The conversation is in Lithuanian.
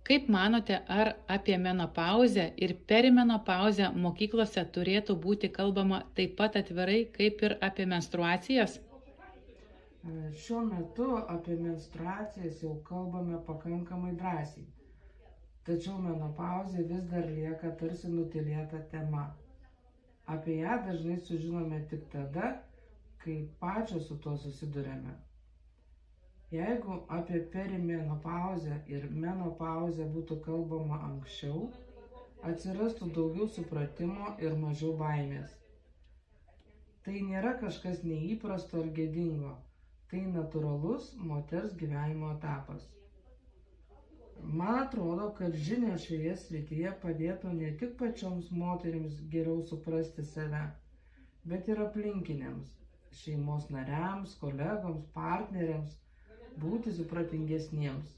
Kaip manote, ar apie menopauzę ir perimenopauzę mokyklose turėtų būti kalbama taip pat atvirai, kaip ir apie menstruacijas? Šiuo metu apie menstruacijas jau kalbame pakankamai drąsiai, tačiau menopauzė vis dar lieka tarsi nutylėta tema. Apie ją dažnai sužinome tik tada, kai pačios su tuo susidurėme. Jeigu apie perimenopauzę ir menopauzę būtų kalbama anksčiau, atsirastų daugiau supratimo ir mažiau baimės. Tai nėra kažkas neįprasto ar gėdingo, tai natūralus moters gyvenimo etapas. Man atrodo, kad žinios šioje srityje padėtų ne tik pačioms moterims geriau suprasti save, bet ir aplinkiniams, šeimos nariams, kolegoms, partneriams, būti supratingesniems.